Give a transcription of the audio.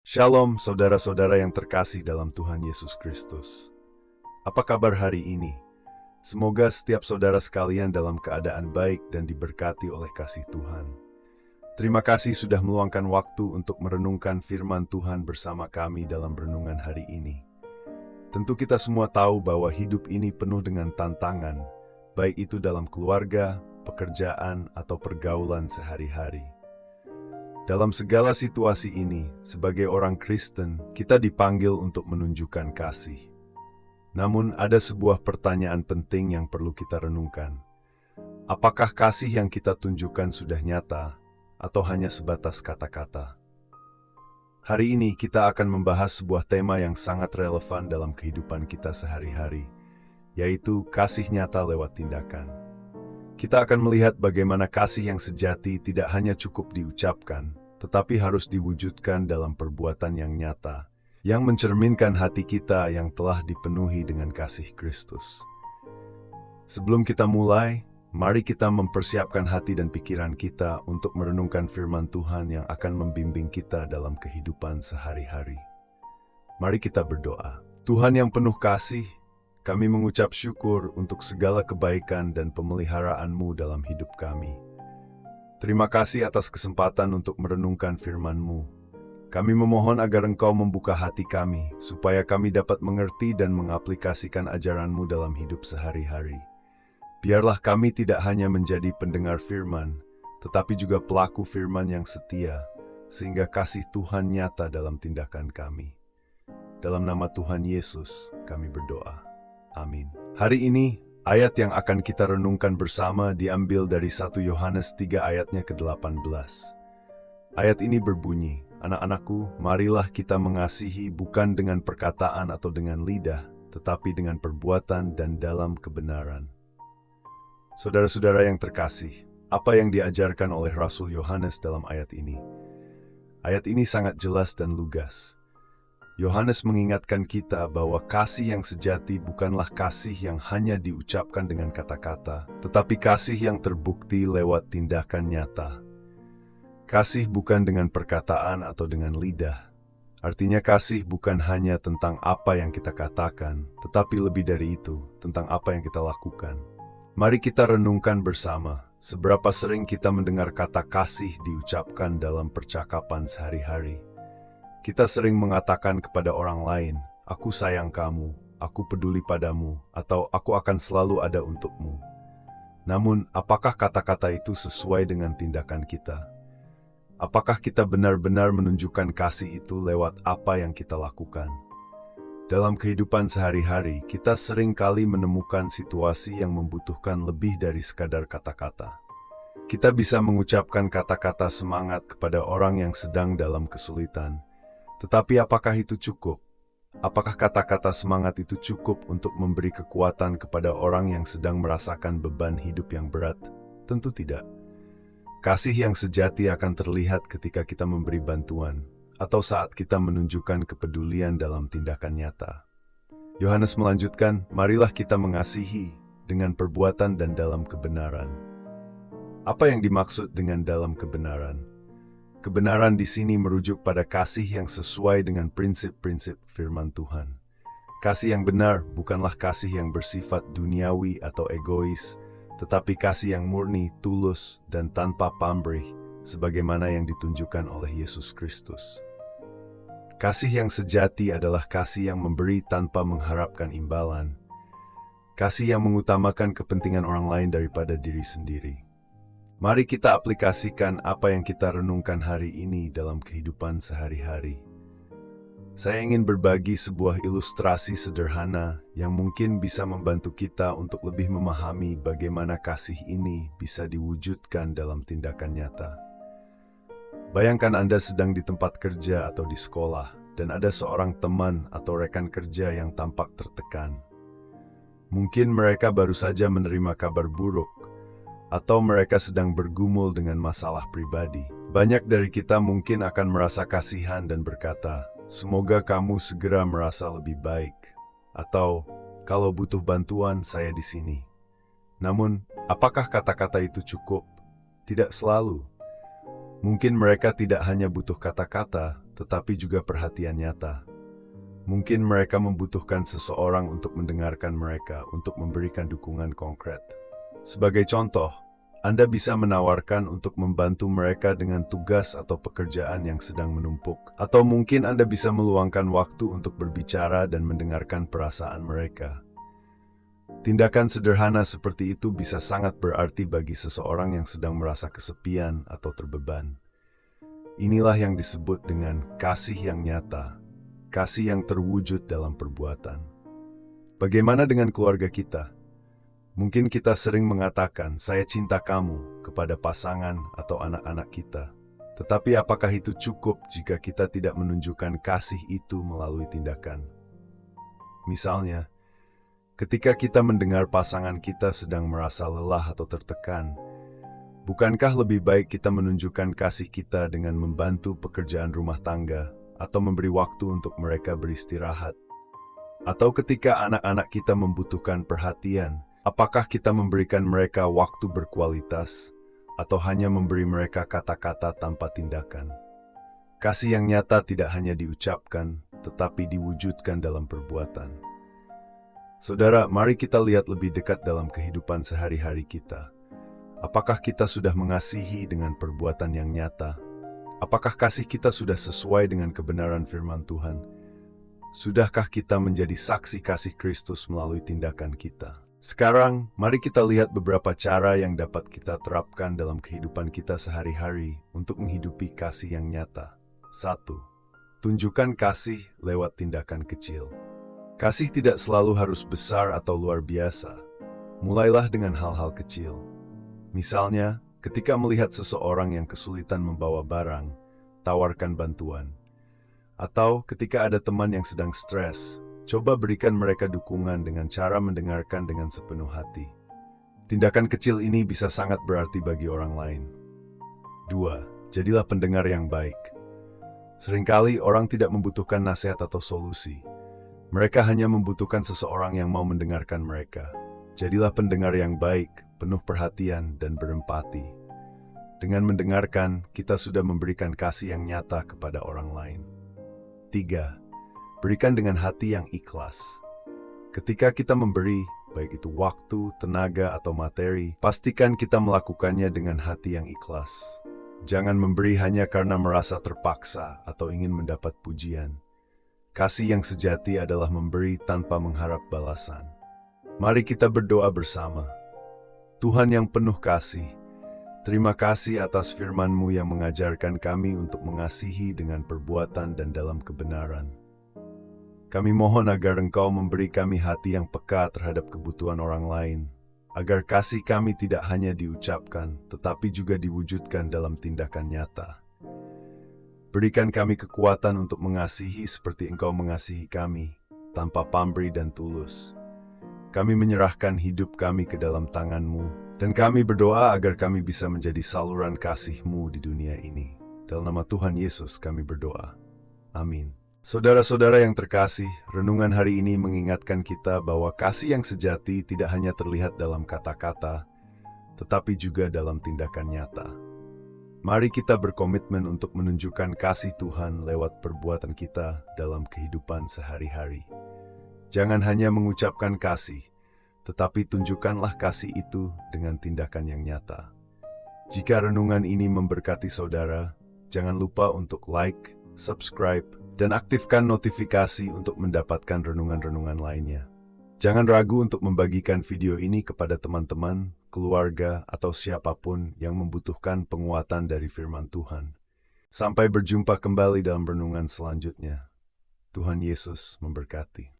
Shalom saudara-saudara yang terkasih dalam Tuhan Yesus Kristus. Apa kabar hari ini? Semoga setiap saudara sekalian dalam keadaan baik dan diberkati oleh kasih Tuhan. Terima kasih sudah meluangkan waktu untuk merenungkan firman Tuhan bersama kami dalam renungan hari ini. Tentu kita semua tahu bahwa hidup ini penuh dengan tantangan, baik itu dalam keluarga, pekerjaan, atau pergaulan sehari-hari. Dalam segala situasi ini, sebagai orang Kristen, kita dipanggil untuk menunjukkan kasih. Namun ada sebuah pertanyaan penting yang perlu kita renungkan. Apakah kasih yang kita tunjukkan sudah nyata, atau hanya sebatas kata-kata? Hari ini kita akan membahas sebuah tema yang sangat relevan dalam kehidupan kita sehari-hari, yaitu kasih nyata lewat tindakan. Kita akan melihat bagaimana kasih yang sejati tidak hanya cukup diucapkan, tetapi harus diwujudkan dalam perbuatan yang nyata, yang mencerminkan hati kita yang telah dipenuhi dengan kasih Kristus. Sebelum kita mulai, mari kita mempersiapkan hati dan pikiran kita untuk merenungkan firman Tuhan yang akan membimbing kita dalam kehidupan sehari-hari. Mari kita berdoa. Tuhan yang penuh kasih, kami mengucap syukur untuk segala kebaikan dan pemeliharaanmu dalam hidup kami. Terima kasih atas kesempatan untuk merenungkan firman-Mu. Kami memohon agar Engkau membuka hati kami, supaya kami dapat mengerti dan mengaplikasikan ajaran-Mu dalam hidup sehari-hari. Biarlah kami tidak hanya menjadi pendengar firman, tetapi juga pelaku firman yang setia, sehingga kasih Tuhan nyata dalam tindakan kami. Dalam nama Tuhan Yesus, kami berdoa. Amin. Hari ini, ayat yang akan kita renungkan bersama diambil dari 1 Yohanes 3 ayatnya ke-18. Ayat ini berbunyi, "Anak-anakku, marilah kita mengasihi bukan dengan perkataan atau dengan lidah, tetapi dengan perbuatan dan dalam kebenaran." Saudara-saudara yang terkasih, apa yang diajarkan oleh Rasul Yohanes dalam ayat ini? Ayat ini sangat jelas dan lugas. Yohanes mengingatkan kita bahwa kasih yang sejati bukanlah kasih yang hanya diucapkan dengan kata-kata, tetapi kasih yang terbukti lewat tindakan nyata. Kasih bukan dengan perkataan atau dengan lidah. Artinya kasih bukan hanya tentang apa yang kita katakan, tetapi lebih dari itu, tentang apa yang kita lakukan. Mari kita renungkan bersama, seberapa sering kita mendengar kata kasih diucapkan dalam percakapan sehari-hari. Kita sering mengatakan kepada orang lain, "Aku sayang kamu, aku peduli padamu," atau "Aku akan selalu ada untukmu." Namun, apakah kata-kata itu sesuai dengan tindakan kita? Apakah kita benar-benar menunjukkan kasih itu lewat apa yang kita lakukan? Dalam kehidupan sehari-hari, kita sering kali menemukan situasi yang membutuhkan lebih dari sekadar kata-kata. Kita bisa mengucapkan kata-kata semangat kepada orang yang sedang dalam kesulitan. Tetapi apakah itu cukup? Apakah kata-kata semangat itu cukup untuk memberi kekuatan kepada orang yang sedang merasakan beban hidup yang berat? Tentu tidak. Kasih yang sejati akan terlihat ketika kita memberi bantuan, atau saat kita menunjukkan kepedulian dalam tindakan nyata. Yohanes melanjutkan, "Marilah kita mengasihi dengan perbuatan dan dalam kebenaran." Apa yang dimaksud dengan dalam kebenaran? Kebenaran di sini merujuk pada kasih yang sesuai dengan prinsip-prinsip firman Tuhan. Kasih yang benar bukanlah kasih yang bersifat duniawi atau egois, tetapi kasih yang murni, tulus, dan tanpa pamrih, sebagaimana yang ditunjukkan oleh Yesus Kristus. Kasih yang sejati adalah kasih yang memberi tanpa mengharapkan imbalan. Kasih yang mengutamakan kepentingan orang lain daripada diri sendiri. Mari kita aplikasikan apa yang kita renungkan hari ini dalam kehidupan sehari-hari. Saya ingin berbagi sebuah ilustrasi sederhana yang mungkin bisa membantu kita untuk lebih memahami bagaimana kasih ini bisa diwujudkan dalam tindakan nyata. Bayangkan Anda sedang di tempat kerja atau di sekolah, dan ada seorang teman atau rekan kerja yang tampak tertekan. Mungkin mereka baru saja menerima kabar buruk, atau mereka sedang bergumul dengan masalah pribadi. Banyak dari kita mungkin akan merasa kasihan dan berkata, "Semoga kamu segera merasa lebih baik." Atau, "Kalau butuh bantuan, saya di sini." Namun, apakah kata-kata itu cukup? Tidak selalu. Mungkin mereka tidak hanya butuh kata-kata, tetapi juga perhatian nyata. Mungkin mereka membutuhkan seseorang untuk mendengarkan mereka, untuk memberikan dukungan konkret. Sebagai contoh, Anda bisa menawarkan untuk membantu mereka dengan tugas atau pekerjaan yang sedang menumpuk, atau mungkin Anda bisa meluangkan waktu untuk berbicara dan mendengarkan perasaan mereka. Tindakan sederhana seperti itu bisa sangat berarti bagi seseorang yang sedang merasa kesepian atau terbeban. Inilah yang disebut dengan kasih yang nyata. Kasih yang terwujud dalam perbuatan. Bagaimana dengan keluarga kita? Mungkin kita sering mengatakan, "Saya cinta kamu," kepada pasangan atau anak-anak kita. Tetapi apakah itu cukup jika kita tidak menunjukkan kasih itu melalui tindakan? Misalnya, ketika kita mendengar pasangan kita sedang merasa lelah atau tertekan, bukankah lebih baik kita menunjukkan kasih kita dengan membantu pekerjaan rumah tangga, atau memberi waktu untuk mereka beristirahat? Atau ketika anak-anak kita membutuhkan perhatian, apakah kita memberikan mereka waktu berkualitas, atau hanya memberi mereka kata-kata tanpa tindakan? Kasih yang nyata tidak hanya diucapkan, tetapi diwujudkan dalam perbuatan. Saudara, mari kita lihat lebih dekat dalam kehidupan sehari-hari kita. Apakah kita sudah mengasihi dengan perbuatan yang nyata? Apakah kasih kita sudah sesuai dengan kebenaran firman Tuhan? Sudahkah kita menjadi saksi kasih Kristus melalui tindakan kita? Sekarang, mari kita lihat beberapa cara yang dapat kita terapkan dalam kehidupan kita sehari-hari untuk menghidupi kasih yang nyata. 1. Tunjukkan kasih lewat tindakan kecil. Kasih tidak selalu harus besar atau luar biasa. Mulailah dengan hal-hal kecil. Misalnya, ketika melihat seseorang yang kesulitan membawa barang, tawarkan bantuan. Atau ketika ada teman yang sedang stres, coba berikan mereka dukungan dengan cara mendengarkan dengan sepenuh hati. Tindakan kecil ini bisa sangat berarti bagi orang lain. 2. Jadilah pendengar yang baik. Seringkali orang tidak membutuhkan nasihat atau solusi. Mereka hanya membutuhkan seseorang yang mau mendengarkan mereka. Jadilah pendengar yang baik, penuh perhatian dan berempati. Dengan mendengarkan, kita sudah memberikan kasih yang nyata kepada orang lain. 3. Berikan dengan hati yang ikhlas. Ketika kita memberi, baik itu waktu, tenaga, atau materi, pastikan kita melakukannya dengan hati yang ikhlas. Jangan memberi hanya karena merasa terpaksa atau ingin mendapat pujian. Kasih yang sejati adalah memberi tanpa mengharap balasan. Mari kita berdoa bersama. Tuhan yang penuh kasih, terima kasih atas firman-Mu yang mengajarkan kami untuk mengasihi dengan perbuatan dan dalam kebenaran. Kami mohon agar Engkau memberi kami hati yang peka terhadap kebutuhan orang lain, agar kasih kami tidak hanya diucapkan, tetapi juga diwujudkan dalam tindakan nyata. Berikan kami kekuatan untuk mengasihi seperti Engkau mengasihi kami, tanpa pamrih dan tulus. Kami menyerahkan hidup kami ke dalam tangan-Mu, dan kami berdoa agar kami bisa menjadi saluran kasih-Mu di dunia ini. Dalam nama Tuhan Yesus kami berdoa. Amin. Saudara-saudara yang terkasih, renungan hari ini mengingatkan kita bahwa kasih yang sejati tidak hanya terlihat dalam kata-kata, tetapi juga dalam tindakan nyata. Mari kita berkomitmen untuk menunjukkan kasih Tuhan lewat perbuatan kita dalam kehidupan sehari-hari. Jangan hanya mengucapkan kasih, tetapi tunjukkanlah kasih itu dengan tindakan yang nyata. Jika renungan ini memberkati saudara, jangan lupa untuk like, subscribe, dan aktifkan notifikasi untuk mendapatkan renungan-renungan lainnya. Jangan ragu untuk membagikan video ini kepada teman-teman, keluarga, atau siapapun yang membutuhkan penguatan dari firman Tuhan. Sampai berjumpa kembali dalam renungan selanjutnya. Tuhan Yesus memberkati.